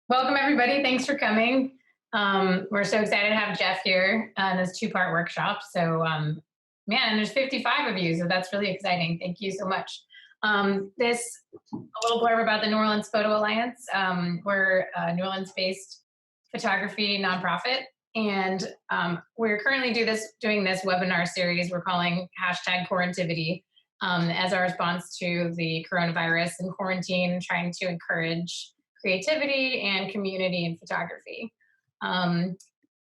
Welcome, everybody. Thanks for coming. We're so excited to have Jeff here on this two-part workshop. Man, there's 55 of you, so that's really exciting. Thank you so much. This a little blurb about the New Orleans Photo Alliance. We're a New Orleans-based photography nonprofit, and we're currently doing this webinar series we're calling #Quarantivity as our response to the coronavirus and quarantine, trying to encourage creativity and community in photography.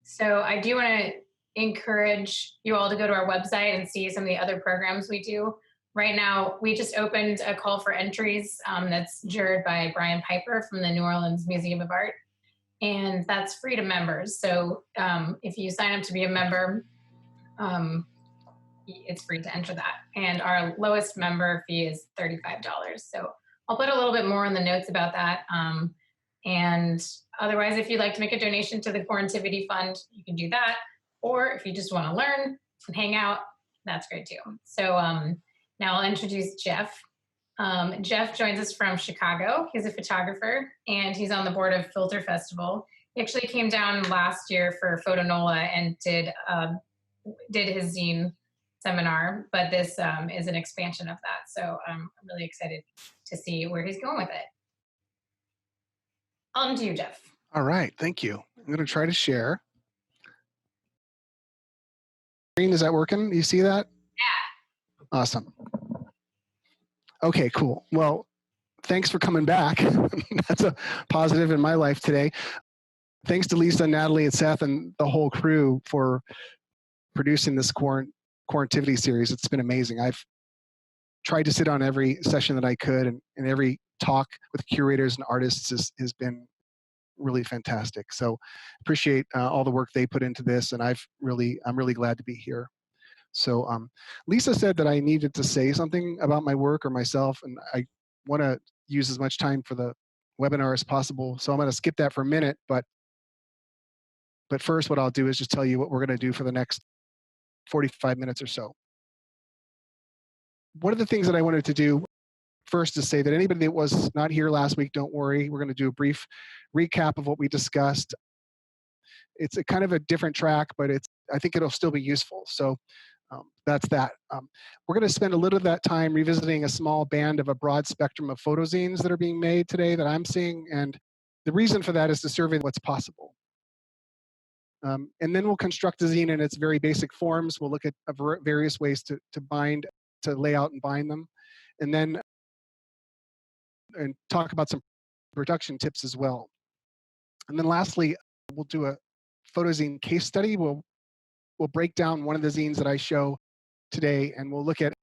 So I do want to encourage you all to go to our website and see some of the other programs we do. Right now, we just opened a call for entries that's juried by Brian Piper from the New Orleans Museum of Art, and that's free to members. So if you sign up to be a member, it's free to enter that. And our lowest member fee is $35. So I'll put a little bit more in the notes about that. And otherwise, if you'd like to make a donation to the Quarantivity Fund, you can do that. Or if you just want to learn and hang out, that's great too. So now I'll introduce Jeff. Jeff joins us from Chicago. He's a photographer and he's on the board of Filter Festival. He actually came down last year for Photonola and did his zine seminar, but this is an expansion of that. So I'm really excited to see where he's going with it. On to you, Jeff. All right, thank you. I'm going to try to share. Is that working? You see that? Yeah. Awesome. Okay, cool. Well, thanks for coming back. That's a positive in my life today. Thanks to Lisa, Natalie, and Seth, and the whole crew for producing this Quarantivity series. It's been amazing. I've tried to sit on every session that I could, and every talk with curators and artists has been really fantastic. So appreciate all the work they put into this, and I'm really glad to be here. So Lisa said that I needed to say something about my work or myself, and I want to use as much time for the webinar as possible. So I'm going to skip that for a minute, but first what I'll do is just tell you what we're going to do for the next 45 minutes or so. One of the things that I wanted to do first is say that anybody that was not here last week, don't worry. We're going to do a brief recap of what we discussed. It's a kind of a different track, but I think it'll still be useful. So that's that. We're going to spend a little of that time revisiting a small band of a broad spectrum of photozines that are being made today that I'm seeing. And the reason for that is to survey what's possible. And then we'll construct a zine in its very basic forms. We'll look at various ways to lay out and bind them. And then talk about some production tips as well. And then lastly, we'll do a photozine case study. We'll break down one of the zines that I show today, and we'll look at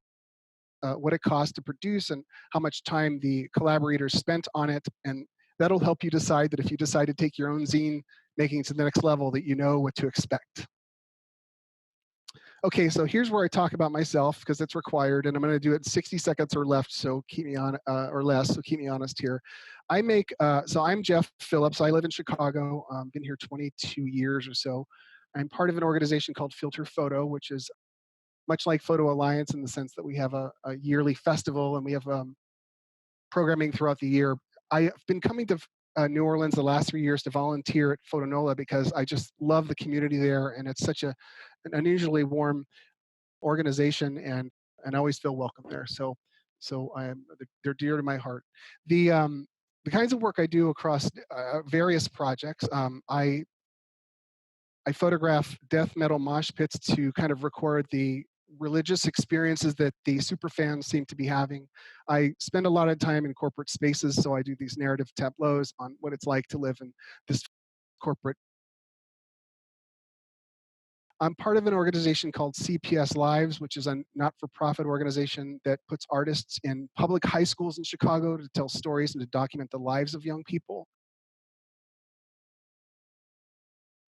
what it costs to produce and how much time the collaborators spent on it. And that'll help you decide that if you decide to take your own zine making it to the next level, that you know what to expect. Okay, so here's where I talk about myself because it's required, and I'm going to do it in 60 seconds or less. So keep me on or less. So keep me honest here. So I'm Jeff Phillips. I live in Chicago. Been here 22 years or so. I'm part of an organization called Filter Photo, which is much like Photo Alliance in the sense that we have a yearly festival and we have programming throughout the year. I've been coming to New Orleans the last 3 years to volunteer at Photonola because I just love the community there, and it's such an unusually warm organization, and I always feel welcome there. So they're dear to my heart. The kinds of work I do across various projects, I photograph death metal mosh pits to kind of record the religious experiences that the superfans seem to be having. I spend a lot of time in corporate spaces, so I do these narrative tableaus on what it's like to live in this corporate. I'm part of an organization called CPS Lives, which is a not-for-profit organization that puts artists in public high schools in Chicago to tell stories and to document the lives of young people.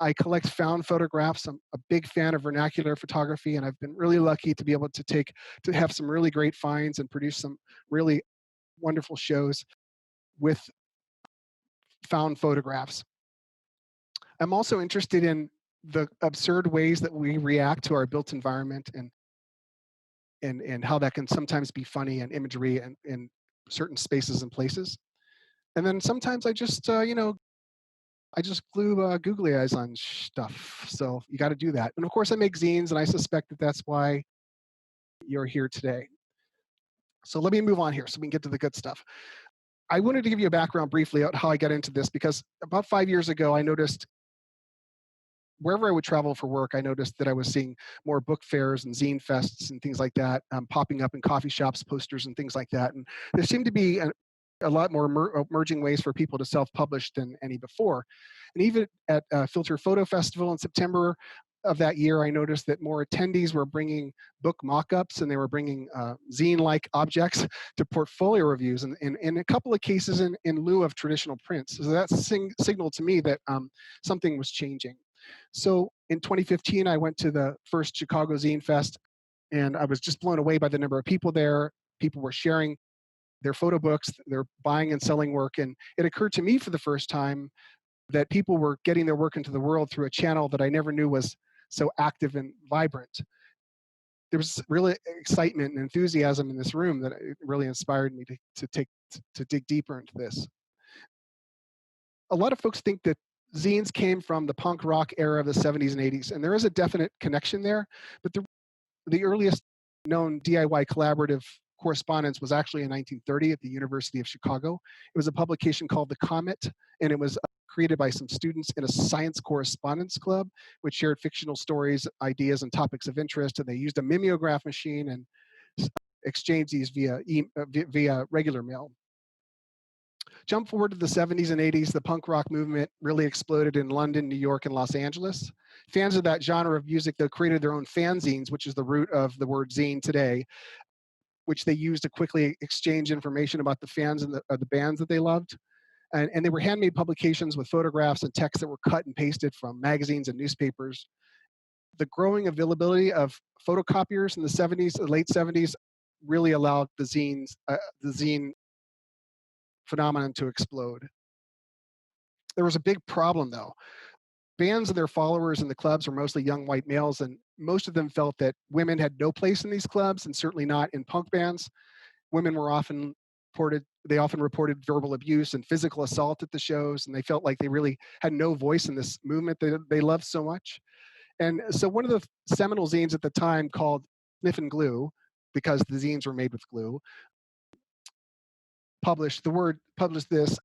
I collect found photographs. I'm a big fan of vernacular photography, and I've been really lucky to be able to have some really great finds and produce some really wonderful shows with found photographs. I'm also interested in the absurd ways that we react to our built environment and how that can sometimes be funny and imagery in certain spaces and places. And then sometimes I just, I just glue googly eyes on stuff. So you got to do that. And of course, I make zines, and I suspect that that's why you're here today. So let me move on here so we can get to the good stuff. I wanted to give you a background briefly on how I got into this, because about 5 years ago, I noticed wherever I would travel for work, I noticed that I was seeing more book fairs and zine fests and things like that popping up in coffee shops, posters and things like that. And there seemed to be a lot more emerging ways for people to self-publish than any before. And even at Filter Photo Festival in September of that year, I noticed that more attendees were bringing book mock-ups, and they were bringing zine-like objects to portfolio reviews, and in a couple of cases in lieu of traditional prints. So that signaled to me that something was changing. So in 2015, I went to the first Chicago Zine Fest, and I was just blown away by the number of people there. People were sharing their photo books, they're buying and selling work, and it occurred to me for the first time that people were getting their work into the world through a channel that I never knew was so active and vibrant. There was really excitement and enthusiasm in this room that it really inspired me to dig deeper into this. A lot of folks think that zines came from the punk rock era of the 70s and 80s, and there is a definite connection there, but the earliest known DIY collaborative correspondence was actually in 1930 at the University of Chicago. It was a publication called The Comet, and it was created by some students in a science correspondence club, which shared fictional stories, ideas, and topics of interest, and they used a mimeograph machine and exchanged these via regular mail. Jump forward to the 70s and 80s, the punk rock movement really exploded in London, New York, and Los Angeles. Fans of that genre of music, they created their own fanzines, which is the root of the word zine today, which they used to quickly exchange information about the fans and the bands that they loved. And they were handmade publications with photographs and text that were cut and pasted from magazines and newspapers. The growing availability of photocopiers in the 70s, the late 70s, really allowed the zine phenomenon to explode. There was a big problem, though. Bands and their followers in the clubs were mostly young white males, and most of them felt that women had no place in these clubs, and certainly not in punk bands. Women were often reported verbal abuse and physical assault at the shows, and they felt like they really had no voice in this movement that they loved so much. And so one of the seminal zines at the time, called Sniff and Glue, because the zines were made with glue, published this: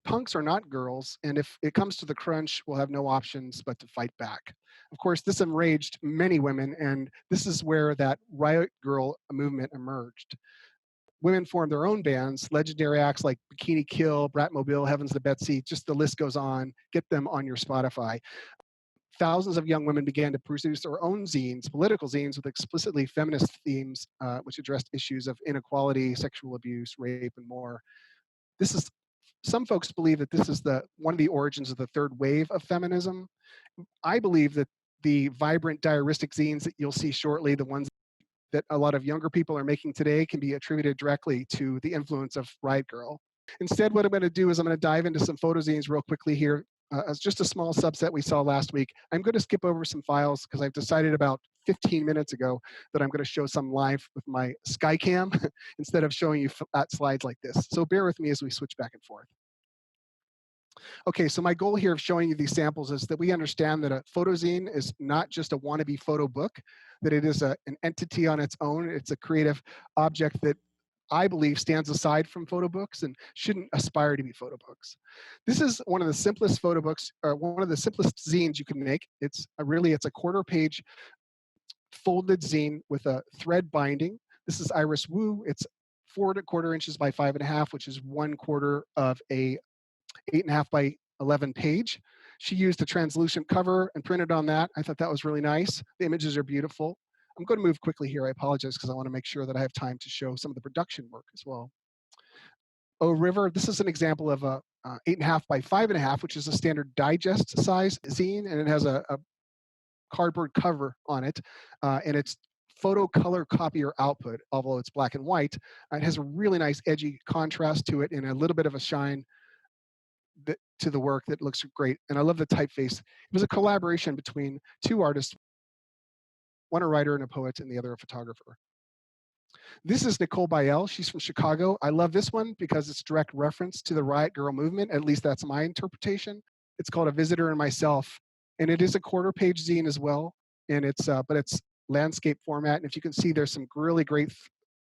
punks are not girls, and if it comes to the crunch, we'll have no options but to fight back. Of course, this enraged many women, and this is where that riot girl movement emerged. Women formed their own bands, legendary acts like Bikini Kill, Bratmobile, Heavens to Betsy, just the list goes on. Get them on your Spotify. Thousands of young women began to produce their own zines, political zines with explicitly feminist themes, which addressed issues of inequality, sexual abuse, rape, and more. Some folks believe that this is one of the origins of the third wave of feminism. I believe that the vibrant diaristic zines that you'll see shortly, the ones that a lot of younger people are making today, can be attributed directly to the influence of Riot Girl. Instead, what I'm going to do is I'm going to dive into some photozines real quickly here. As just a small subset we saw last week. I'm going to skip over some files because I've decided about 15 minutes ago that I'm going to show some live with my Skycam instead of showing you flat slides like this. So bear with me as we switch back and forth. Okay, so my goal here of showing you these samples is that we understand that a photozine is not just a wannabe photo book, that it is an entity on its own. It's a creative object that I believe stands aside from photo books and shouldn't aspire to be photo books. This is one of the simplest photo books, or one of the simplest zines you can make. It's a quarter-page folded zine with a thread binding. This is Iris Wu. It's 4¼ inches by 5½, which is 1/4 of a 8½ by 11 page. She used a translucent cover and printed on that. I thought that was really nice. The images are beautiful. I'm going to move quickly here. I apologize because I want to make sure that I have time to show some of the production work as well. Oh River, this is an example of a 8½ by 5½, which is a standard digest size zine, and it has a cardboard cover on it, and it's photo color copier output, although it's black and white. It has a really nice edgy contrast to it and a little bit of a shine to the work that looks great. And I love the typeface. It was a collaboration between two artists, one a writer and a poet, and the other a photographer. This is Nicole Biel. She's from Chicago. I love this one because it's direct reference to the Riot Girl movement. At least that's my interpretation. It's called A Visitor and Myself, and it is a quarter-page zine as well, and but it's landscape format. And if you can see, there's some really great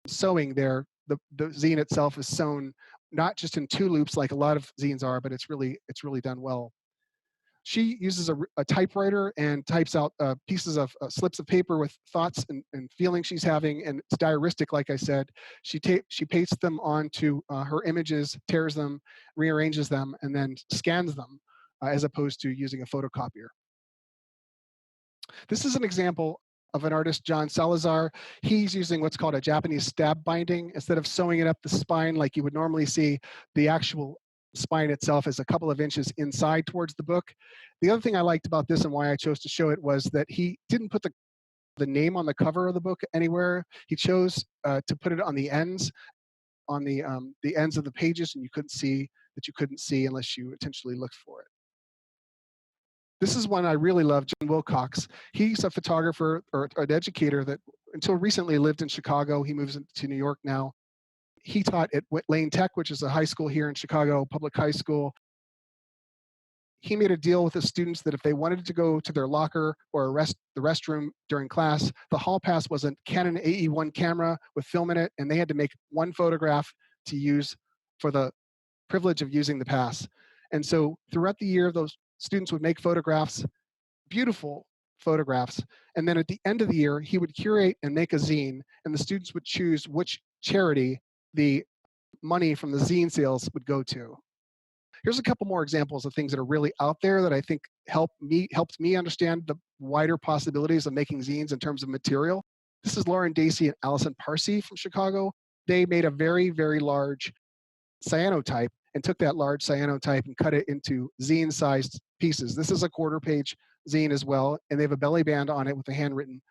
sewing there. The zine itself is sewn not just in 2 loops like a lot of zines are, but it's really done well. She uses a typewriter and types out pieces of slips of paper with thoughts and feelings she's having, and it's diaristic, like I said. She pastes them onto her images, tears them, rearranges them, and then scans them, as opposed to using a photocopier. This is an example of an artist, John Salazar. He's using what's called a Japanese stab binding. Instead of sewing it up the spine like you would normally see, the actual spine itself is a couple of inches inside towards the book. The other thing I liked about this and why I chose to show it was that he didn't put the name on the cover of the book anywhere. He chose to put it on the ends, on the ends of the pages, and you couldn't see unless you intentionally looked for it. This is one I really love, John Wilcox. He's a photographer or an educator that until recently lived in Chicago. He moves to New York now. He taught at Lane Tech, which is a high school here in Chicago, public high school. He made a deal with the students that if they wanted to go to their locker or the restroom during class, the hall pass was a Canon AE1 camera with film in it, and they had to make 1 photograph to use for the privilege of using the pass. And so throughout the year, those students would make photographs, beautiful photographs, and then at the end of the year, he would curate and make a zine, and the students would choose which charity the money from the zine sales would go to. Here's a couple more examples of things that are really out there that I think helped me understand the wider possibilities of making zines in terms of material. This is Lauren Dacey and Allison Parsi from Chicago. They made a very, very large cyanotype and took that large cyanotype and cut it into zine-sized pieces. This is a quarter-page zine as well, and they have a belly band on it with a handwritten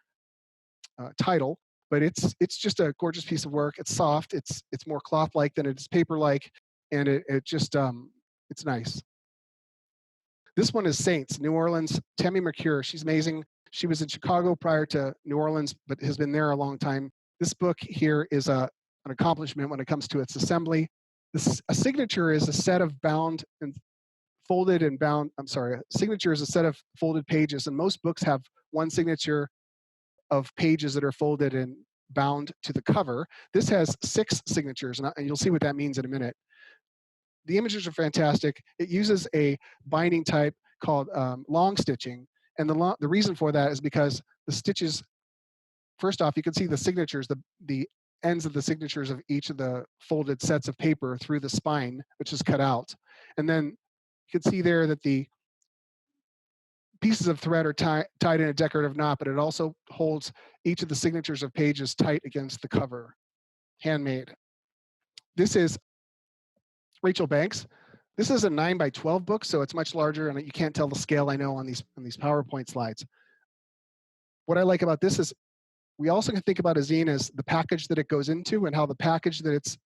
title. But it's just a gorgeous piece of work. It's soft. It's more cloth-like than it is paper-like, and it's nice. This one is Saints, New Orleans. Tammy McCure, she's amazing. She was in Chicago prior to New Orleans, but has been there a long time. This book here is an accomplishment when it comes to its assembly. A signature is a set of bound and folded and bound. I'm sorry, a signature is a set of folded pages, and most books have one signature of pages that are folded and bound to the cover. This has 6 signatures, and you'll see what that means in a minute. The images are fantastic. It uses a binding type called long stitching, and the reason for that is because the stitches, first off, you can see the signatures, the ends of the signatures of each of the folded sets of paper through the spine, which is cut out. And then you can see there that the pieces of thread are tied in a decorative knot, but it also holds each of the signatures of pages tight against the cover, handmade. This is Rachel Banks. This is a 9x12 book, so it's much larger, and you can't tell the scale, I know, on these PowerPoint slides. What I like about this is we also can think about a zine as the package that it goes into and how the package that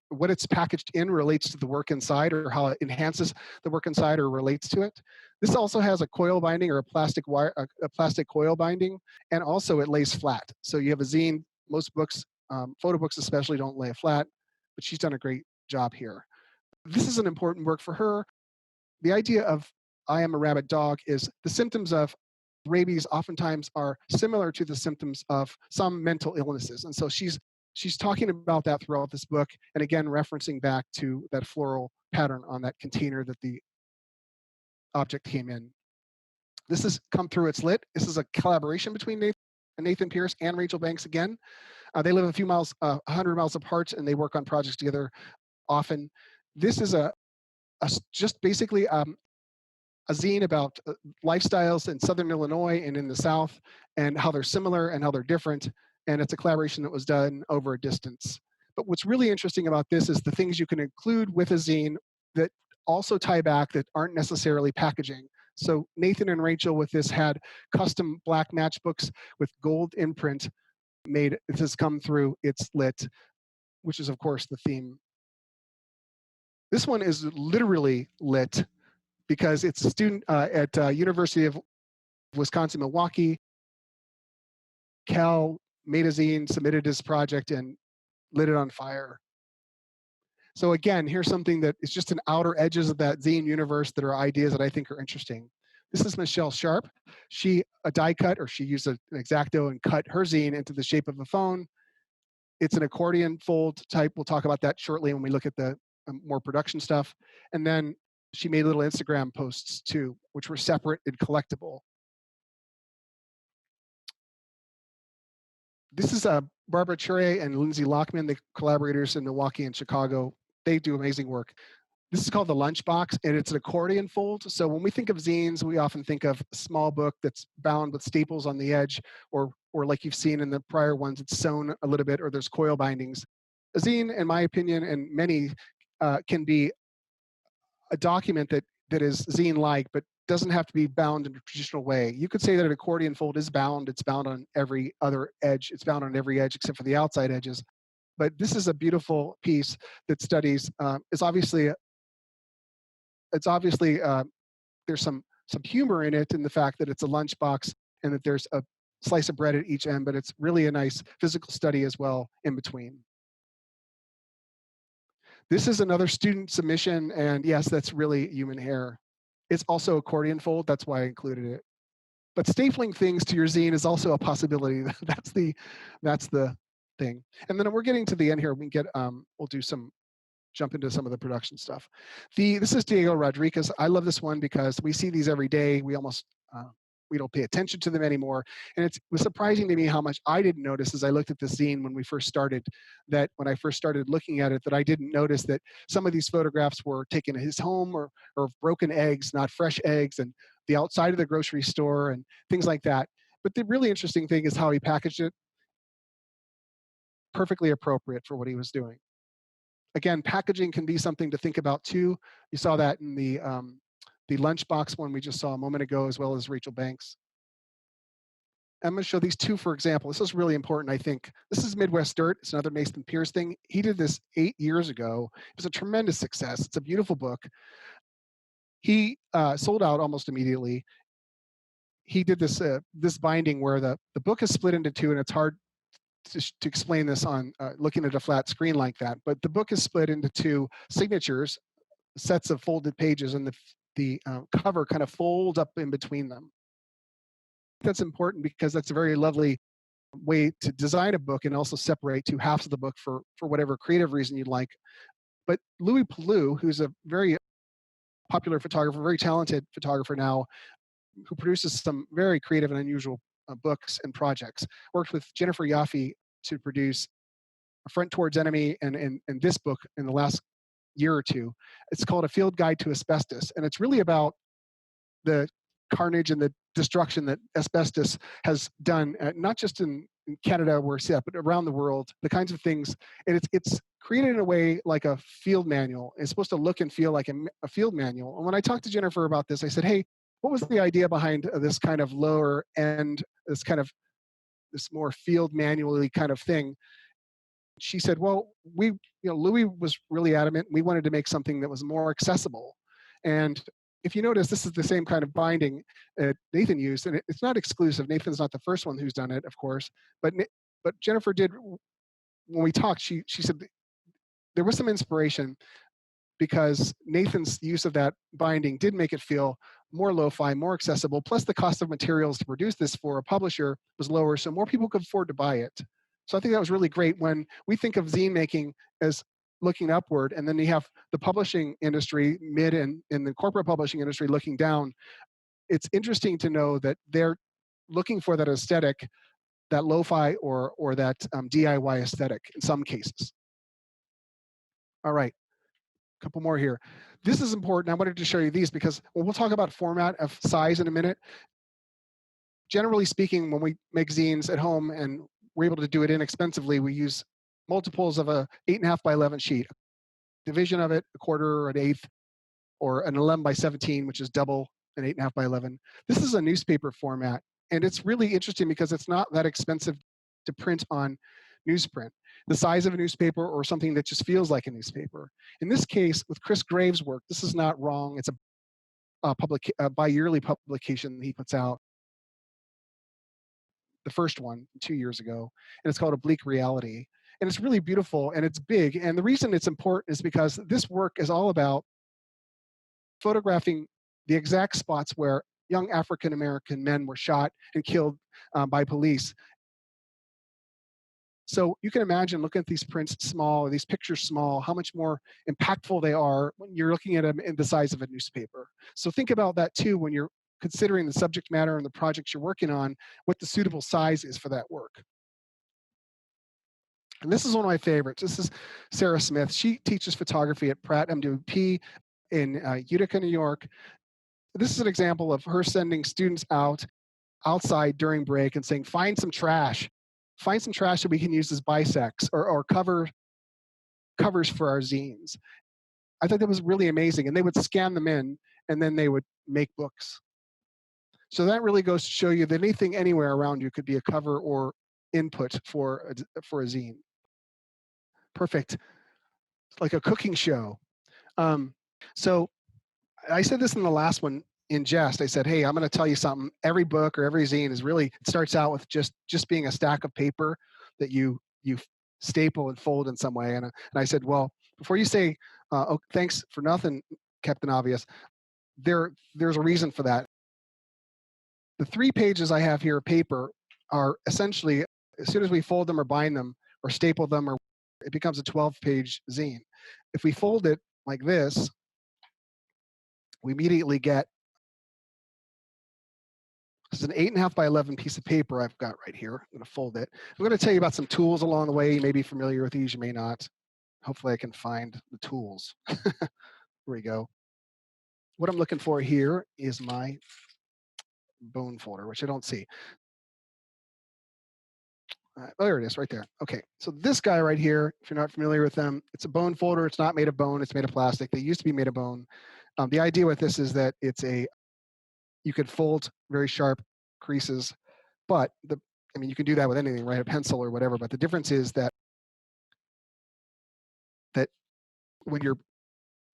what it's packaged in relates to the work inside, or how it enhances the work inside or relates to it. This also has a coil binding or a plastic coil binding, and also it lays flat. So you have a zine, most books, photo books especially, don't lay flat, but she's done a great job here. This is an important work for her. The idea of I am a rabid dog is the symptoms of rabies oftentimes are similar to the symptoms of some mental illnesses. And so she's talking about that throughout this book, and again, referencing back to that floral pattern on that container that the object came in. This has come through It's Lit. This is a collaboration between Nathan Pierce and Rachel Banks again. They live a few miles, 100 miles apart, and they work on projects together often. This is just basically a zine about lifestyles in Southern Illinois and in the South, and how they're similar and how they're different. And it's a collaboration that was done over a distance. But what's really interesting about this is the things you can include with a zine that also tie back that aren't necessarily packaging. So Nathan and Rachel with this had custom black matchbooks with gold imprint made. This has come through It's Lit, which is of course the theme. This one is literally lit because it's a student at University of Wisconsin-Milwaukee. Cal made a zine, submitted his project, and lit it on fire. So again, here's something that is just an outer edges of that zine universe that are ideas that I think are interesting. This is Michelle Sharp. She a die cut, or she used an X-Acto and cut her zine into the shape of a phone. It's an accordion fold type. We'll talk about that shortly when we look at the more production stuff. And then she made little Instagram posts too, which were separate and collectible. This is Barbara Chure and Lindsay Lockman, the collaborators in Milwaukee and Chicago. They do amazing work. This is called the Lunchbox, and it's an accordion fold. So when we think of zines, we often think of a small book that's bound with staples on the edge, or like you've seen in the prior ones, it's sewn a little bit, or there's coil bindings. A zine, in my opinion, and many, can be a document that is zine-like, but doesn't have to be bound in a traditional way. You could say that an accordion fold is bound. It's bound on every other edge. It's bound on every edge except for the outside edges. But this is a beautiful piece that studies. There's some humor in it, in the fact that it's a lunchbox and that there's a slice of bread at each end, but it's really a nice physical study as well in between. This is another student submission, and yes, that's really human hair. It's also accordion fold, that's why I included it. But stapling things to your zine is also a possibility. that's the thing. And then we're getting to the end here. We can get we'll do some jump into some of the production stuff. This is Diego Rodriguez. I love this one because we see these every day. We almost we don't pay attention to them anymore. And it was surprising to me how much I didn't notice as I looked at the zine when we first started, that when I first started looking at it, that I didn't notice that some of these photographs were taken at his home, or broken eggs, not fresh eggs, and the outside of the grocery store and things like that. But the really interesting thing is how he packaged it. Perfectly appropriate for what he was doing. Again, packaging can be something to think about too. You saw that in the lunchbox one we just saw a moment ago, as well as Rachel Banks. I'm going to show these two for example. This is really important, I think. This is Midwest Dirt. It's another Mason Pierce thing. He did this 8 years ago. It was a tremendous success. It's a beautiful book. He sold out almost immediately. He did this binding where the book is split into two, and it's hard to explain this on looking at a flat screen like that. But the book is split into two signatures, sets of folded pages, and the cover kind of folds up in between them. That's important because that's a very lovely way to design a book and also separate two halves of the book for whatever creative reason you'd like. But Louis Palou, who's a very popular photographer, very talented photographer now, who produces some very creative and unusual books and projects, worked with Jennifer Yaffe to produce A Front Towards Enemy and this book in the last year or two. It's called A Field Guide to Asbestos, and it's really about the carnage and the destruction that asbestos has done, not just in Canada where it's at, but around the world, the kinds of things. And it's created in a way like a field manual. It's supposed to look and feel like a field manual. And when I talked to Jennifer about this, I said, hey, what was the idea behind this kind of lower end, this more field manually kind of thing? She said, well, Louis was really adamant. We wanted to make something that was more accessible. And if you notice, this is the same kind of binding Nathan used, and it's not exclusive. Nathan's not the first one who's done it, of course, but Jennifer did. When we talked, she said there was some inspiration because Nathan's use of that binding did make it feel more lo-fi, more accessible, plus the cost of materials to produce this for a publisher was lower, so more people could afford to buy it. So I think that was really great. When we think of zine making as looking upward, and then you have the publishing industry, mid and the corporate publishing industry looking down, it's interesting to know that they're looking for that aesthetic, that lo-fi or that DIY aesthetic in some cases. All right, a couple more here. This is important. I wanted to show you these because we'll talk about format of size in a minute. Generally speaking, when we make zines at home and we're able to do it inexpensively, we use multiples of a 8.5 by 11 sheet, division of it, a quarter or an eighth, or an 11 by 17, which is double an 8.5 by 11. This is a newspaper format, and it's really interesting because it's not that expensive to print on newsprint. The size of a newspaper or something that just feels like a newspaper. In this case, with Chris Graves' work, this is not wrong. It's a bi-yearly publication that he puts out. The first one 2 years ago, and it's called A Bleak Reality. and it's really beautiful and it's big. And the reason it's important is because this work is all about photographing the exact spots where young African American men were shot and killed by police. So you can imagine looking at these prints small, or these pictures small, how much more impactful they are when you're looking at them in the size of a newspaper. So think about that too when you're considering the subject matter and the projects you're working on, what the suitable size is for that work. And this is one of my favorites. This is Sarah Smith. She teaches photography at Pratt MWP in Utica, New York. This is an example of her sending students outside during break and saying, find some trash. Find some trash that we can use as bisects or covers for our zines. I thought that was really amazing. And they would scan them in, and then they would make books. So that really goes to show you that anything anywhere around you could be a cover or input for a zine. Perfect. It's like a cooking show. So I said this in the last one in jest. I said, hey, I'm going to tell you something. Every book or every zine is really, it starts out with just being a stack of paper that you staple and fold in some way. And I said, well, before you say, oh, thanks for nothing, Captain Obvious, there's a reason for that. The 3 pages I have here of paper are essentially, as soon as we fold them or bind them or staple them, or it becomes a 12-page zine. If we fold it like this, we immediately get, this is an 8.5 by 11 piece of paper I've got right here. I'm going to fold it. I'm going to tell you about some tools along the way. You may be familiar with these, you may not. Hopefully I can find the tools. Here we go. What I'm looking for here is my bone folder, which I don't see. Oh, there it is, right there. Okay, so this guy right here, if you're not familiar with them, it's a bone folder. It's not made of bone. It's made of plastic. They used to be made of bone. The idea with this is that you could fold very sharp creases, but you can do that with anything, right? A pencil or whatever. But the difference is that when you're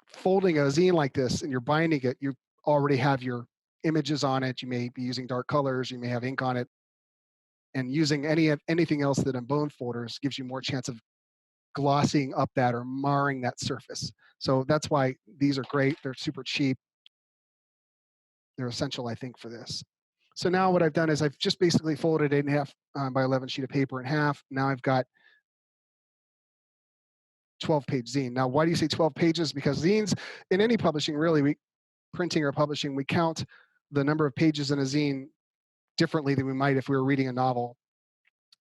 folding a zine like this and you're binding it, you already have your images on it. You may be using dark colors. You may have ink on it. And using anything else that in bone folders gives you more chance of glossing up that or marring that surface. So that's why these are great. They're super cheap. They're essential, I think, for this. So now what I've done is I've just basically folded 8.5 by 11 sheet of paper in half. Now I've got 12-page zine. Now, why do you say 12 pages? Because zines, in any publishing, really, printing or publishing, we count the number of pages in a zine differently than we might if we were reading a novel.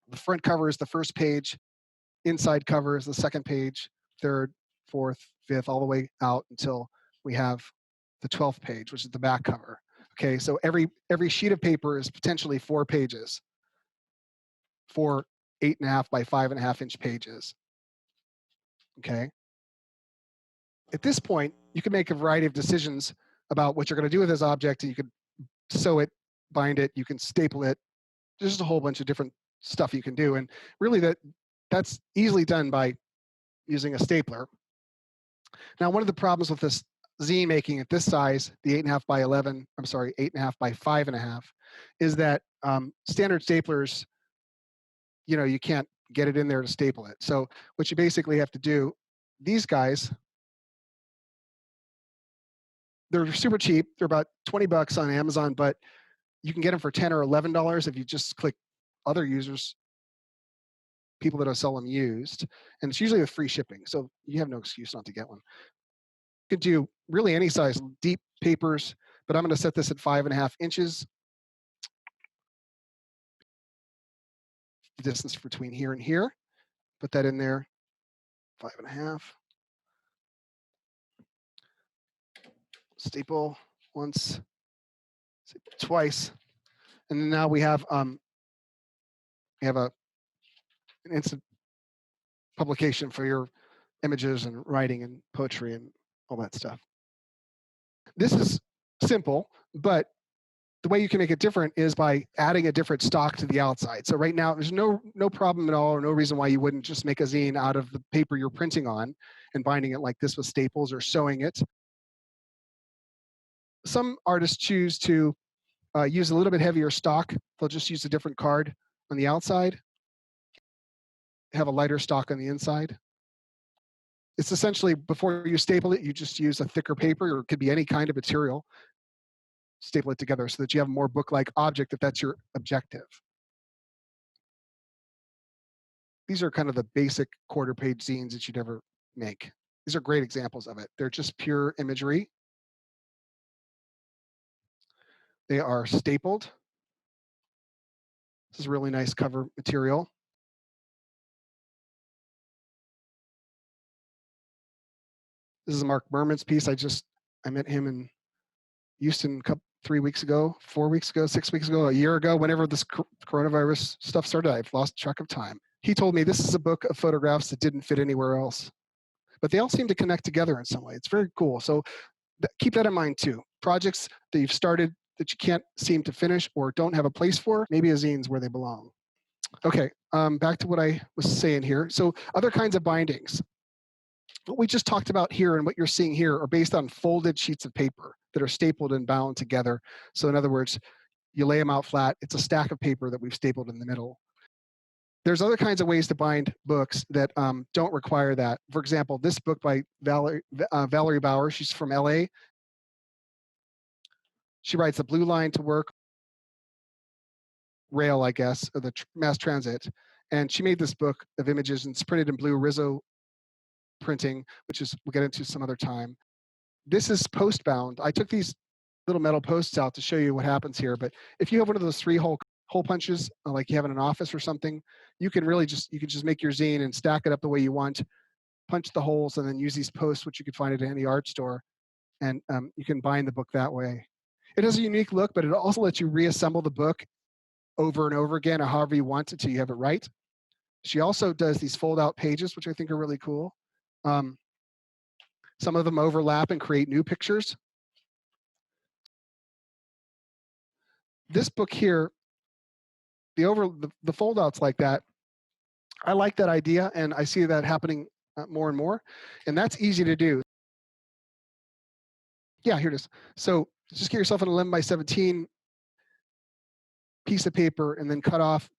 The front cover is the first page. Inside cover is the second page, third, fourth, fifth, all the way out until we have the 12th page, which is the back cover. Okay, so every sheet of paper is potentially 4 pages, 4 8.5 by 5.5 inch pages. Okay. At this point, you can make a variety of decisions about what you're going to do with this object. You could sew it, bind it, you can staple it. There's just a whole bunch of different stuff you can do, and really that's easily done by using a stapler. Now, one of the problems with this zine making at this size, the 8.5 by 11, 8.5 by 5.5, is that standard staplers, you can't get it in there to staple it. So what you basically have to do, these guys, they're super cheap. They're about $20 on Amazon, but you can get them for $10 or $11 if you just click other users, people that sell them used, and it's usually with free shipping. So you have no excuse not to get one. You could do really any size, deep papers, but I'm going to set this at 5.5 inches. The distance between here and here. Put that in there, 5.5. Staple once, staple twice, and then now we have an instant publication for your images and writing and poetry and all that stuff. This is simple, but the way you can make it different is by adding a different stock to the outside. So right now, there's no problem at all, or no reason why you wouldn't just make a zine out of the paper you're printing on and binding it like this with staples or sewing it. Some artists choose to use a little bit heavier stock. They'll just use a different card on the outside. have a lighter stock on the inside. It's essentially, before you staple it, you just use a thicker paper, or it could be any kind of material, staple it together so that you have a more book-like object if that's your objective. These are kind of the basic quarter-page zines that you'd ever make. These are great examples of it. They're just pure imagery. They are stapled. This is really nice cover material. This is Mark Berman's piece. I met him in Houston 3 weeks ago, 4 weeks ago, 6 weeks ago, a year ago, whenever this coronavirus stuff started. I've lost track of time. He told me this is a book of photographs that didn't fit anywhere else, but they all seem to connect together in some way. It's very cool. So keep that in mind too. Projects that you've started that you can't seem to finish or don't have a place for, maybe a zine's where they belong. Okay, back to what I was saying here. So other kinds of bindings. What we just talked about here and what you're seeing here are based on folded sheets of paper that are stapled and bound together. So in other words, you lay them out flat. It's a stack of paper that we've stapled in the middle. There's other kinds of ways to bind books that don't require that. For example, this book by Valerie Bauer, she's from LA. She writes the Blue Line to Work rail, I guess, of the mass transit. And she made this book of images, and it's printed in blue Rizzo printing, which is, we'll get into some other time. This is post bound. I took these little metal posts out to show you what happens here. But if you have one of those 3 hole punches, like you have in an office or something, you can just make your zine and stack it up the way you want, punch the holes, and then use these posts, which you can find at any art store, and you can bind the book that way. It has a unique look, but it also lets you reassemble the book over and over again, or however you want until you have it right. She also does these fold-out pages, which I think are really cool. Some of them overlap and create new pictures. This book here, the fold-outs like that, I like that idea, and I see that happening more and more, and that's easy to do. Yeah, here it is. So just get yourself an 11 by 17 piece of paper, and then cut off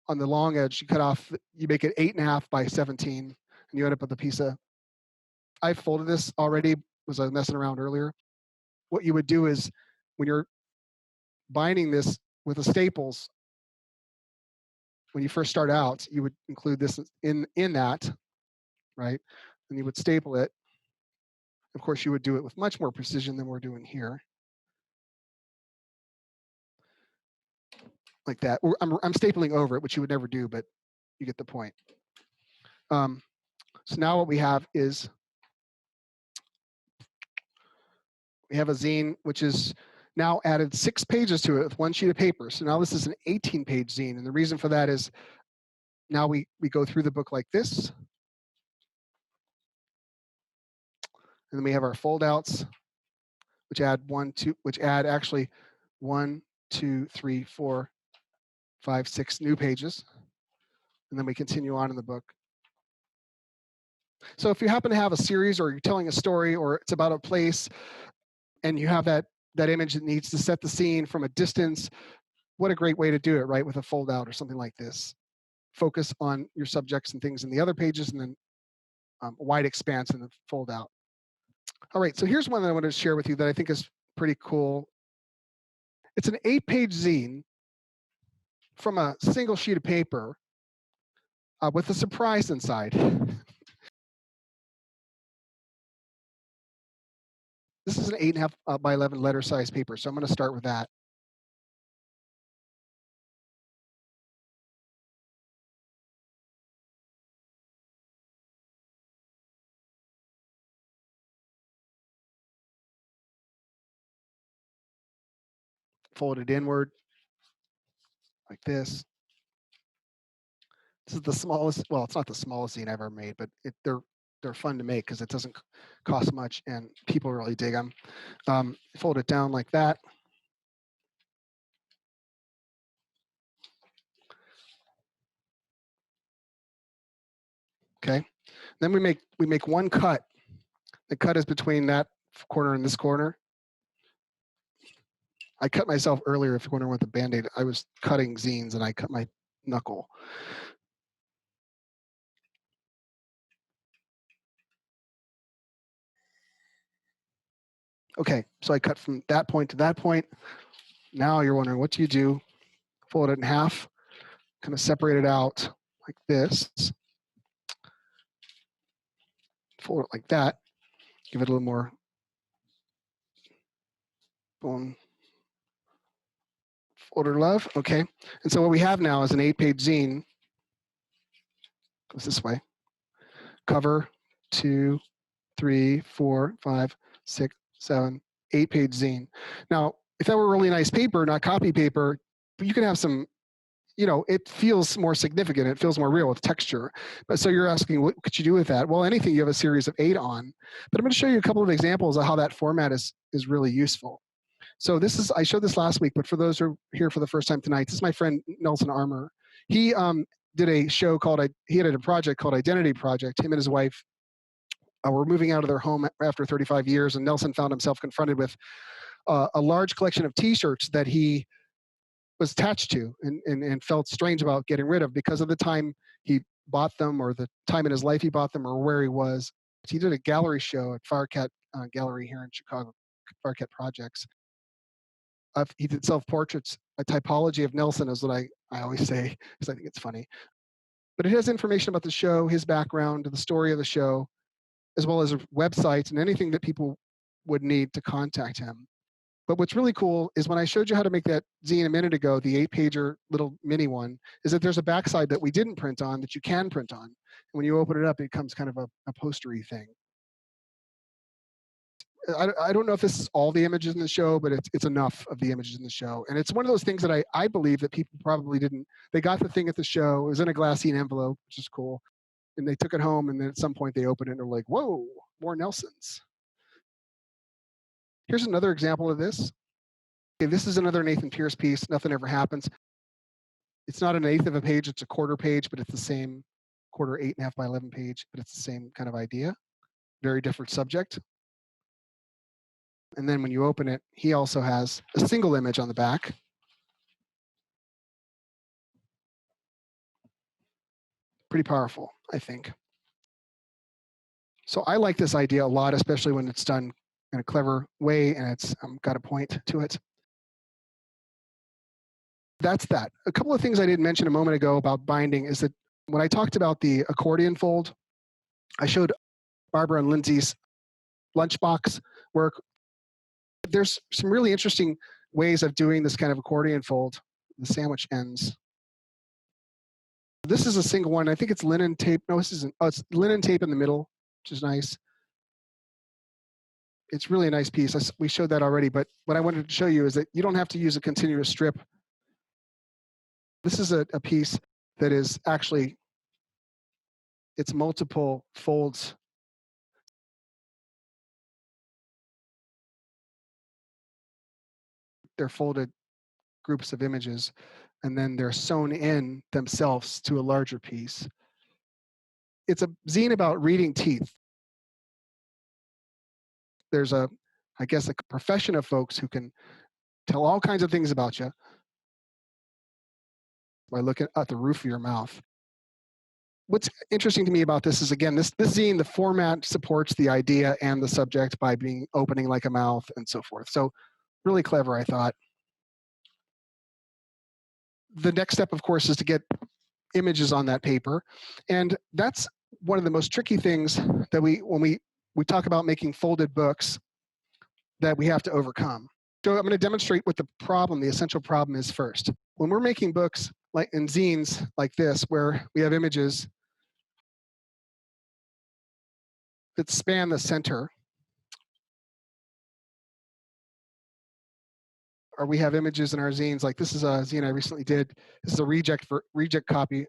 on the long edge. You make it 8.5 by 17, and you end up with a piece of. I folded this already. Was I messing around earlier? What you would do is, when you're binding this with the staples, when you first start out, you would include this in that, right? And you would staple it. Of course, you would do it with much more precision than we're doing here. Like that. I'm stapling over it, which you would never do, but you get the point. So now what we have is, we have a zine, which is now added 6 pages to it with 1 sheet of paper. So now this is an 18-page zine. And the reason for that is, now we go through the book like this. And then we have our fold-outs, which add actually 1, 2, 3, 4, 5, 6 new pages. And then we continue on in the book. So if you happen to have a series, or you're telling a story, or it's about a place, and you have that image that needs to set the scene from a distance, what a great way to do it, right? With a fold out or something like this. Focus on your subjects and things in the other pages, and then a wide expanse in the fold out. All right, so here's one that I want to share with you that I think is pretty cool. It's an 8-page zine from a single sheet of paper with a surprise inside. This is an 8.5 by 11 letter size paper, so I'm going to start with that. Fold it inward like this. This is the smallest, well, it's not the smallest zine I've ever made, but they're fun to make because it doesn't cost much and people really dig them. Fold it down like that. Okay. Then we make one cut. The cut is between that corner and this corner. I cut myself earlier, if you're wondering what the Band-Aid, I was cutting zines and I cut my knuckle. Okay, so I cut from that point to that point. Now you're wondering, what do you do? Fold it in half, kind of separate it out like this. Fold it like that. Give it a little more bone. Folder love, okay. And so what we have now is an 8-page zine. Goes this way. Cover, 2, 3, 4, 5, 6, 7, 8-page zine. Now, if that were really nice paper, not copy paper, you could have some, it feels more significant. It feels more real with texture. But so you're asking, what could you do with that? Well, anything you have a series of 8 on. But I'm going to show you a couple of examples of how that format is really useful. So I showed this last week, but for those who are here for the first time tonight, this is my friend Nelson Armour. He did a show he had a project called Identity Project. Him and his wife were moving out of their home after 35 years, and Nelson found himself confronted with a large collection of T-shirts that he was attached to and felt strange about getting rid of because of the time he bought them or the time in his life he bought them or where he was. He did a gallery show at Firecat Gallery here in Chicago, Firecat Projects. He did self-portraits. A typology of Nelson is what I always say because I think it's funny. But it has information about the show, his background, the story of the show, as well as websites and anything that people would need to contact him. But what's really cool is when I showed you how to make that zine a minute ago, the 8-pager little mini one, is that there's a backside that we didn't print on that you can print on. And when you open it up, it becomes kind of a postery thing. I don't know if this is all the images in the show, but it's enough of the images in the show. And it's one of those things that I believe that people probably didn't. They got the thing at the show. It was in a glassine envelope, which is cool. And they took it home, and then at some point they opened it and they're like, whoa, more Nelsons. Here's another example of this. Okay, this is another Nathan Pierce piece, Nothing Ever Happens. It's not an 1/8 of a page, it's a quarter page, but it's the same quarter, 8.5 by 11 page, but it's the same kind of idea. Very different subject. And then when you open it, he also has a single image on the back. Pretty powerful, I think. So I like this idea a lot, especially when it's done in a clever way and it's got a point to it. That's that. A couple of things I didn't mention a moment ago about binding is that when I talked about the accordion fold, I showed Barbara and Lindsay's lunchbox work. There's some really interesting ways of doing this kind of accordion fold, the sandwich ends. This is a single one. I think it's linen tape. No, this isn't. Oh, it's linen tape in the middle, which is nice. It's really a nice piece. We showed that already, but what I wanted to show you is that you don't have to use a continuous strip. This is a piece that is actually, it's multiple folds. They're folded groups of images, and then they're sewn in themselves to a larger piece. It's a zine about reading teeth. There's I guess, a profession of folks who can tell all kinds of things about you by looking at the roof of your mouth. What's interesting to me about this is, again, this zine, the format supports the idea and the subject by opening like a mouth and so forth. So really clever, I thought. The next step, of course, is to get images on that paper. And that's one of the most tricky things that when we talk about making folded books, that we have to overcome. So I'm going to demonstrate what the essential problem is first. When we're making books like in zines like this, where we have images that span the center, or we have images in our zines, like this is a zine I recently did. This is a reject copy,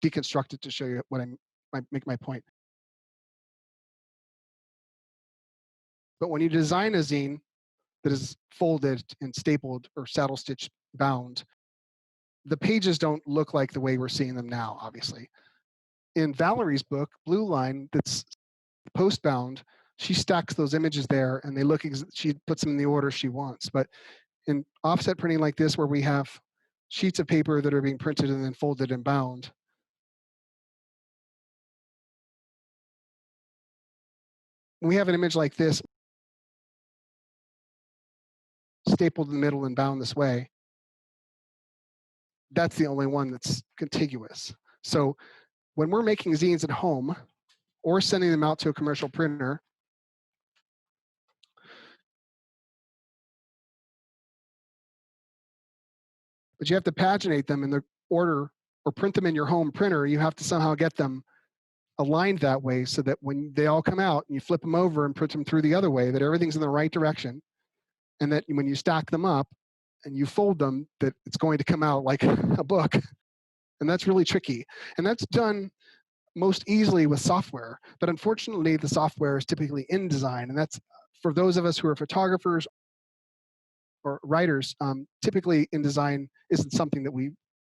deconstructed to show you what I make my point. But when you design a zine that is folded and stapled or saddle stitch bound, the pages don't look like the way we're seeing them now, obviously. In Valerie's book, Blue Line, that's post-bound, she stacks those images there and they she puts them in the order she wants. But in offset printing like this, where we have sheets of paper that are being printed and then folded and bound, when we have an image like this, stapled in the middle and bound this way, that's the only one that's contiguous. So when we're making zines at home or sending them out to a commercial printer, but you have to paginate them in the order or print them in your home printer. You have to somehow get them aligned that way so that when they all come out and you flip them over and print them through the other way, that everything's in the right direction, and that when you stack them up and you fold them, that it's going to come out like a book. And that's really tricky. And that's done most easily with software. But unfortunately, the software is typically InDesign. And that's for those of us who are photographers or writers, typically InDesign isn't something that we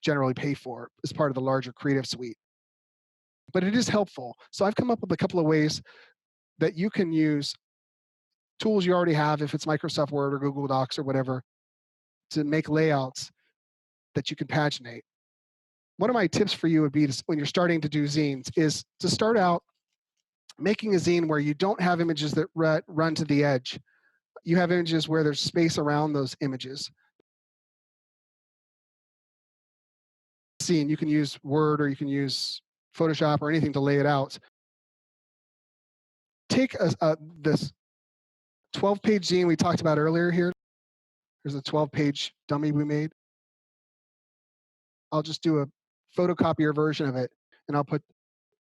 generally pay for as part of the larger creative suite. But it is helpful. So I've come up with a couple of ways that you can use tools you already have, if it's Microsoft Word or Google Docs or whatever, to make layouts that you can paginate. One of my tips for you would be to, when you're starting to do zines, is to start out making a zine where you don't have images that run to the edge. You have images where there's space around those images. Zine, you can use Word or you can use Photoshop or anything to lay it out. Take this 12-page zine we talked about earlier here. There's a 12-page dummy we made. I'll just do a photocopier version of it, and I'll put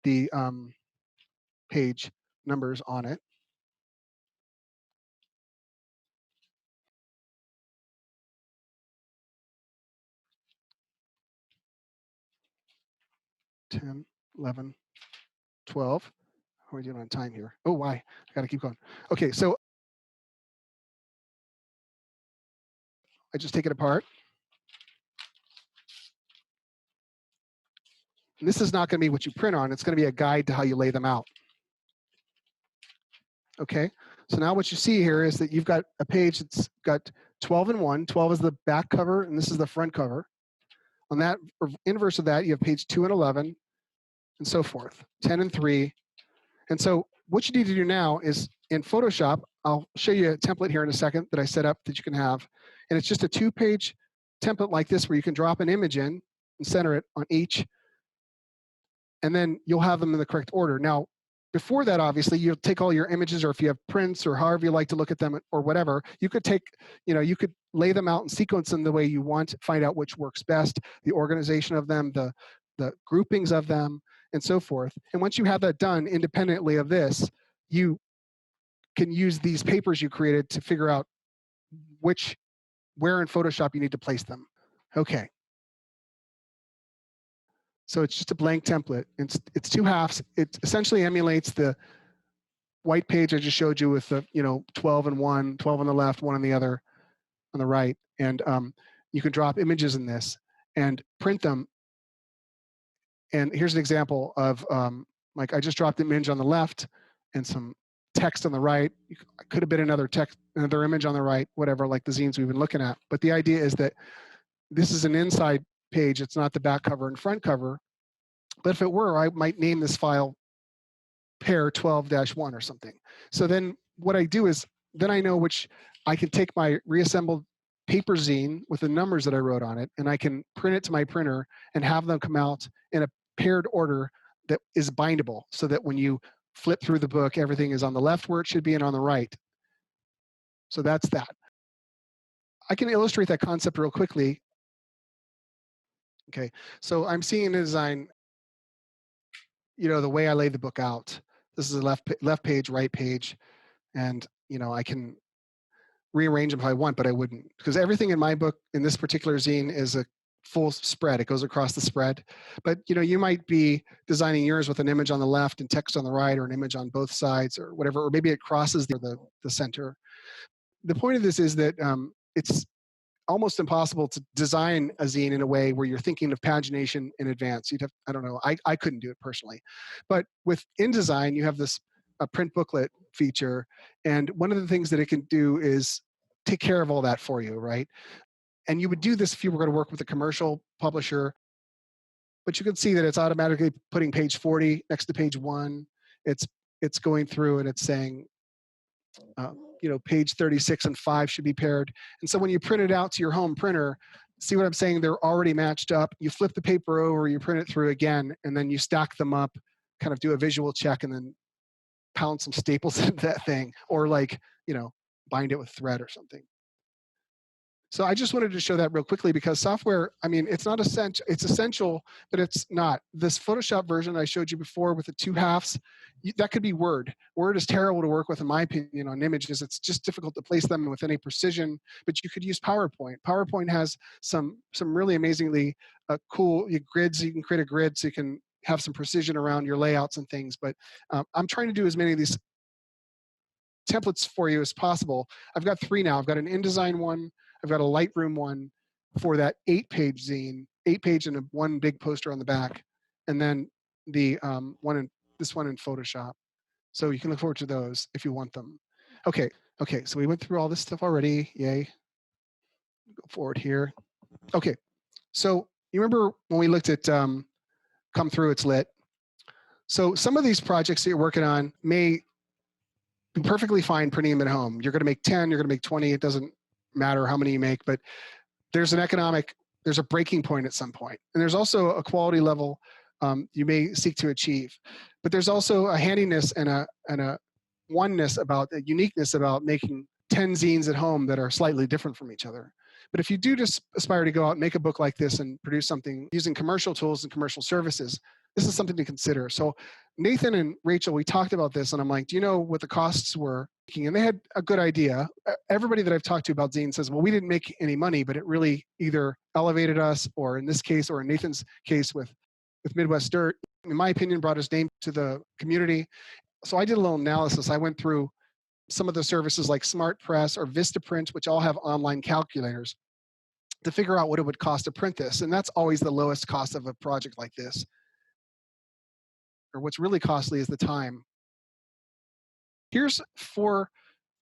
the page numbers on it. $10, $11, $12. How are we doing on time here? Oh, why? I got to keep going. Okay, so I just take it apart. And this is not going to be what you print on. It's going to be a guide to how you lay them out. Okay, so now what you see here is that you've got a page that's got 12 and 1. 12 is the back cover, and this is the front cover. On that inverse of that, you have page 2 and 11, and so forth. 10 and 3. And so what you need to do now is in Photoshop, I'll show you a template here in a second that I set up that you can have. And it's just a 2-page template like this where you can drop an image in and center it on each. And then you'll have them in the correct order. Now, before that, obviously, you'll take all your images, or if you have prints or however you like to look at them or whatever, you could take, you could lay them out and sequence them the way you want, find out which works best, the organization of them, the groupings of them, and so forth. And once you have that done independently of this, you can use these papers you created to figure out where in Photoshop you need to place them. Okay. So it's just a blank template. It's 2 halves. It essentially emulates the white page I just showed you with the 12 and 1, 12 on the left, 1 on the other, on the right. And you can drop images in this and print them. And here's an example of like I just dropped an image on the left and some text on the right. It could have been another image on the right, whatever, like the zines we've been looking at. But the idea is that this is an inside page. It's not the back cover and front cover. But if it were, I might name this file pair 12-1 or something. So then what I do is, then I know which, I can take my reassembled paper zine with the numbers that I wrote on it, and I can print it to my printer and have them come out in a paired order that is bindable, so that when you flip through the book, everything is on the left where it should be and on the right. So that's that. I can illustrate that concept real quickly. Okay, so I'm seeing in design, the way I lay the book out. This is a left page, right page, and I can rearrange them if I want, but I wouldn't, because everything in my book in this particular zine is a full spread. It goes across the spread. But you might be designing yours with an image on the left and text on the right, or an image on both sides, or whatever, or maybe it crosses the center. The point of this is that it's almost impossible to design a zine in a way where you're thinking of pagination in advance. You'd have, I don't know, I couldn't do it personally. But with InDesign, you have this print booklet feature, and one of the things that it can do is take care of all that for you, right? And you would do this if you were going to work with a commercial publisher, but you can see that it's automatically putting page 40 next to page 1. It's going through and it's saying, Page 36 and 5 should be paired. And so when you print it out to your home printer, see what I'm saying? They're already matched up. You flip the paper over, you print it through again, and then you stack them up, kind of do a visual check, and then pound some staples into that thing, or bind it with thread or something. So I just wanted to show that real quickly because software, I mean, it's not essential. It's essential, but it's not. This Photoshop version I showed you before with the 2/2, that could be Word. Word is terrible to work with, in my opinion, on images. It's just difficult to place them with any precision, but you could use PowerPoint. PowerPoint has some really amazingly cool grids. You can create a grid so you can have some precision around your layouts and things, but I'm trying to do as many of these templates for you as possible. I've got 3 now. I've got an InDesign one, I've got a Lightroom one for that 8-page zine, 8-page and one big poster on the back, and then the this one in Photoshop. So you can look forward to those if you want them. Okay, so we went through all this stuff already. Yay. Go forward here. Okay, so you remember when we looked at Come Through, It's Lit? So some of these projects that you're working on may be perfectly fine printing them at home. You're going to make 10, you're going to make 20. It doesn't matter how many you make, but there's a breaking point at some point. And there's also a quality level you may seek to achieve. But there's also a handiness and a oneness about, a uniqueness about making 10 zines at home that are slightly different from each other. But if you do just aspire to go out and make a book like this and produce something using commercial tools and commercial services, this is something to consider. So Nathan and Rachel, we talked about this, and I'm like, do you know what the costs were? And they had a good idea. Everybody that I've talked to about Zine says, well, we didn't make any money, but it really either elevated us, or in this case, or in Nathan's case with Midwest Dirt, in my opinion, brought his name to the community. So I did a little analysis. I went through some of the services like SmartPress or Vistaprint, which all have online calculators, to figure out what it would cost to print this. And that's always the lowest cost of a project like this. Or what's really costly is the time. Here's 4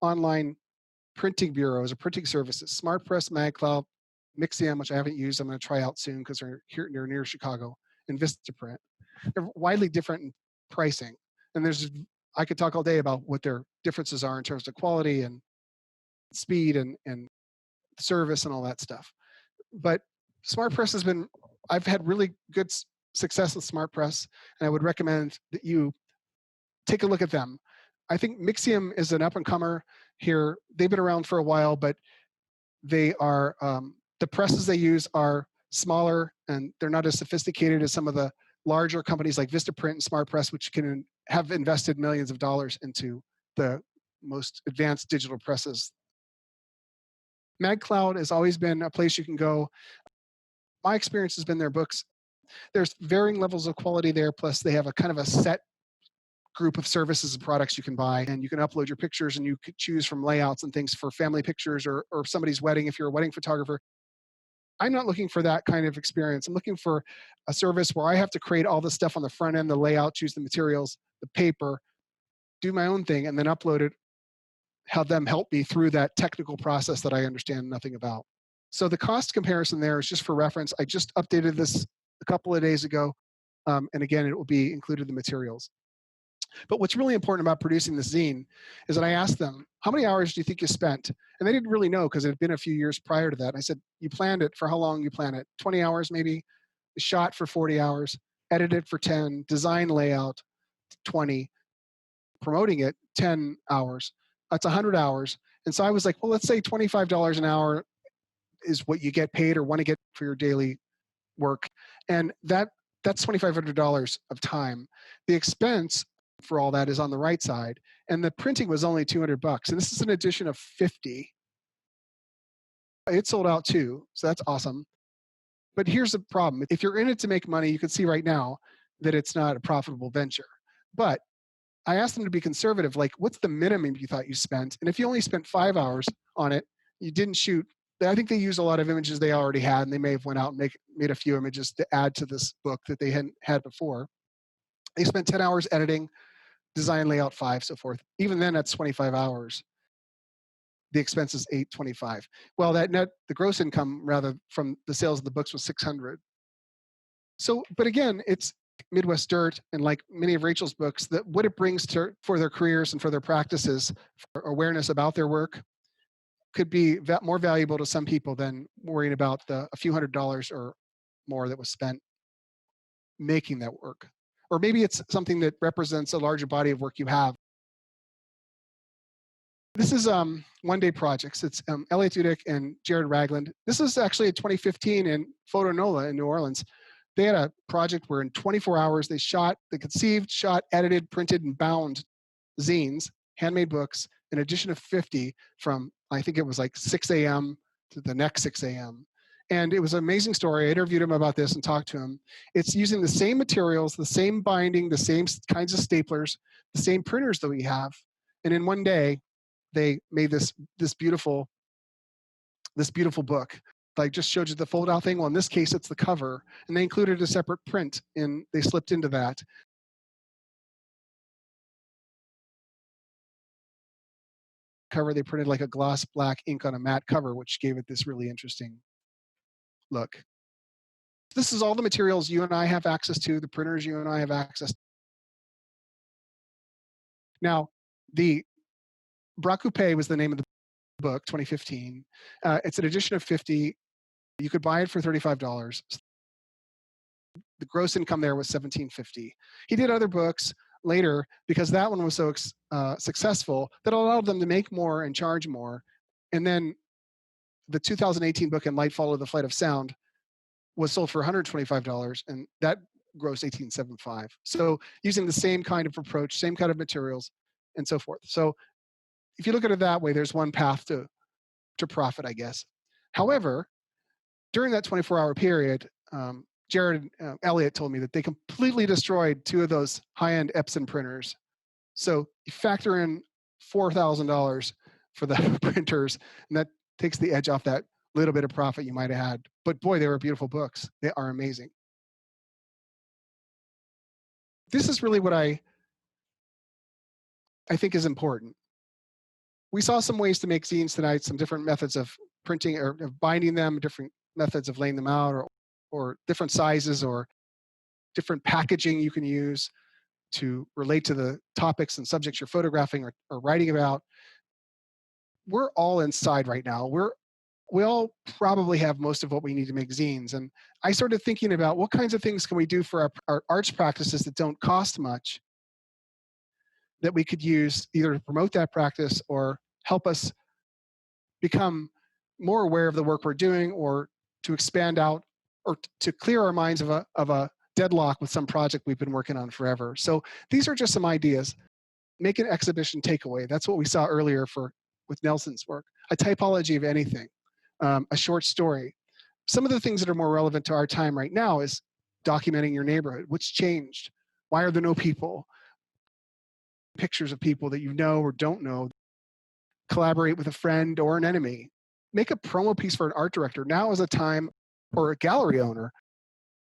online printing bureaus or printing services: SmartPress, MagCloud, Mixium, which I haven't used, I'm going to try out soon because they're near Chicago, and Vistaprint. They're widely different in pricing. And I could talk all day about what their differences are in terms of quality and speed and service and all that stuff. But SmartPress I've had really good success with SmartPress, and I would recommend that you take a look at them. I think Mixium is an up-and-comer here. They've been around for a while, but they are, the presses they use are smaller, and they're not as sophisticated as some of the larger companies like Vistaprint and SmartPress, which have invested millions of dollars into the most advanced digital presses. MagCloud has always been a place you can go. My experience has been their books. There's varying levels of quality there, plus they have a kind of a set group of services and products you can buy, and you can upload your pictures, and you could choose from layouts and things for family pictures or somebody's wedding if you're a wedding photographer. I'm not looking for that kind of experience. I'm looking for a service where I have to create all the stuff on the front end, the layout, choose the materials, the paper, do my own thing, and then upload it, have them help me through that technical process that I understand nothing about. So the cost comparison there is just for reference. I just updated this a couple of days ago, and again, it will be included in the materials. But what's really important about producing this zine is that I asked them, how many hours do you think you spent? And they didn't really know because it had been a few years prior to that. And I said, you planned it for how long you plan it? 20 hours maybe, shot for 40 hours, edited for 10, design layout 20, promoting it 10 hours. That's 100 hours. And so I was like, well, let's say $25 an hour is what you get paid or want to get for your daily work. And that's $2,500 of time. The expense for all that is on the right side. And the printing was only $200. And this is an edition of 50. It sold out too, so that's awesome. But here's the problem. If you're in it to make money, you can see right now that it's not a profitable venture. But I asked them to be conservative, like what's the minimum you thought you spent? And if you only spent 5 hours on it, you didn't shoot. I think they used a lot of images they already had, and they may have went out and made a few images to add to this book that they hadn't had before. They spent 10 hours editing, design layout 5, so forth. Even then, that's 25 hours. The expense is $825. Well, the gross income rather from the sales of the books was $600. So, but again, it's Midwest Dirt and like many of Rachel's books, that what it brings for their careers and for their practices, for awareness about their work, could be more valuable to some people than worrying about a few $100s or more that was spent making that work. Or maybe it's something that represents a larger body of work you have. This is one-day projects. It's Elliot Dudek and Jared Ragland. This is actually a 2015 in Photonola in New Orleans. They had a project where in 24 hours they conceived, shot, edited, printed, and bound zines, handmade books, an edition of 50 from, I think it was like 6 a.m. to the next 6 a.m. And it was an amazing story. I interviewed him about this and talked to him. It's using the same materials, the same binding, the same kinds of staplers, the same printers that we have. And in one day, they made this beautiful book. I just showed you the fold out thing. Well, in this case, it's the cover. And they included a separate print, and they slipped into that. Cover, they printed like a gloss black ink on a matte cover, which gave it this really interesting look. This is all the materials you and I have access to, the printers you and I have access to. Now, the Bras Coupé was the name of the book, 2015. It's an edition of 50. You could buy it for $35. The gross income there was $17.50. He did other books later because that one was so successful that allowed them to make more and charge more. And then the 2018 book, In Light Followed the Flight of Sound, was sold for $125, and that grossed $18.75. So using the same kind of approach, same kind of materials, and so forth. So if you look at it that way, there's one path to profit, I guess. However, during that 24-hour period, Jared Elliott told me that they completely destroyed 2 of those high-end Epson printers. So you factor in $4,000 for the printers, and that takes the edge off that little bit of profit you might have had. But boy, they were beautiful books. They are amazing. This is really what I think is important. We saw some ways to make zines tonight, some different methods of printing or of binding them, different methods of laying them out, or different sizes or different packaging you can use to relate to the topics and subjects you're photographing or writing about. We're all inside right now. We all probably have most of what we need to make zines. And I started thinking about what kinds of things can we do for our arts practices that don't cost much, that we could use either to promote that practice or help us become more aware of the work we're doing, or to expand out, or to clear our minds of a deadlock with some project we've been working on forever. So these are just some ideas. Make an exhibition takeaway. That's what we saw earlier with Nelson's work. A typology of anything, a short story. Some of the things that are more relevant to our time right now is documenting your neighborhood. What's changed? Why are there no people? Pictures of people that you know or don't know. Collaborate with a friend or an enemy. Make a promo piece for an art director. Now is a time, or a gallery owner.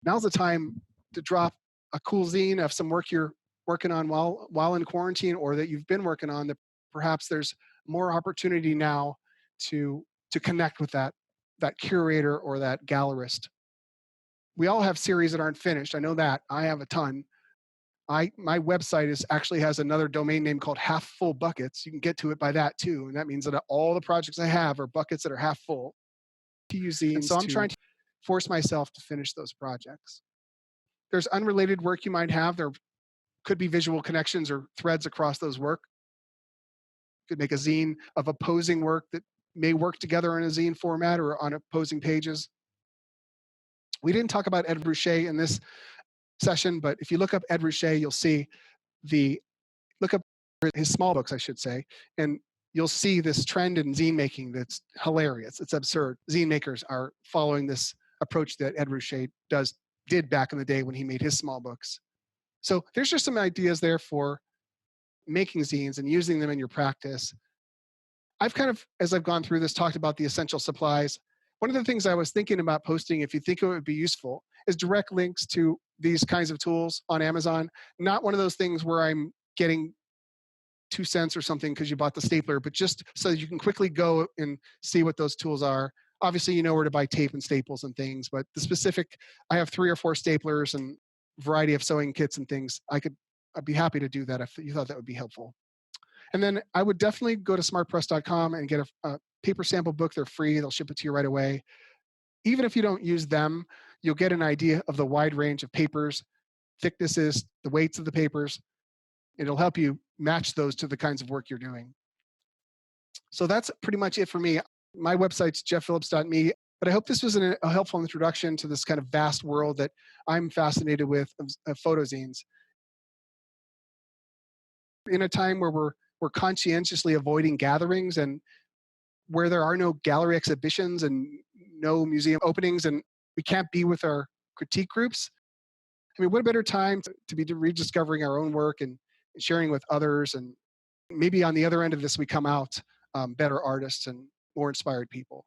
Now's the time to drop a cool zine of some work you're working on while in quarantine, or that you've been working on, that perhaps there's more opportunity now to connect with that curator or that gallerist. We all have series that aren't finished. I know that. I have a ton. My website actually has another domain name called Half Full Buckets. You can get to it by that too. And that means that all the projects I have are buckets that are half full. And so I'm trying to force myself to finish those projects. There's unrelated work you might have. There could be visual connections or threads across those work. You could make a zine of opposing work that may work together in a zine format or on opposing pages. We didn't talk about Ed Ruscha in this session, but if you look up Ed Ruscha, you'll see look up his small books, I should say, and you'll see this trend in zine making that's hilarious. It's absurd. Zine makers are following this approach that Ed Ruscha did back in the day when he made his small books. So there's just some ideas there for making zines and using them in your practice. I've kind of, as I've gone through this, talked about the essential supplies. One of the things I was thinking about posting, if you think it would be useful, is direct links to these kinds of tools on Amazon. Not one of those things where I'm getting 2 cents or something because you bought the stapler, but just so you can quickly go and see what those tools are. Obviously, you know where to buy tape and staples and things, but the specific, I have 3 or 4 staplers and variety of sewing kits and things, I'd be happy to do that if you thought that would be helpful. And then I would definitely go to smartpress.com and get a paper sample book. They're free. They'll ship it to you right away. Even if you don't use them, you'll get an idea of the wide range of papers, thicknesses, the weights of the papers. It'll help you match those to the kinds of work you're doing. So that's pretty much it for me. My website's jeffphillips.me, but I hope this was a helpful introduction to this kind of vast world that I'm fascinated with of photozines. In a time where we're conscientiously avoiding gatherings and where there are no gallery exhibitions and no museum openings and we can't be with our critique groups, I mean, what a better time to be rediscovering our own work and sharing with others. And maybe on the other end of this, we come out better artists and more inspired people.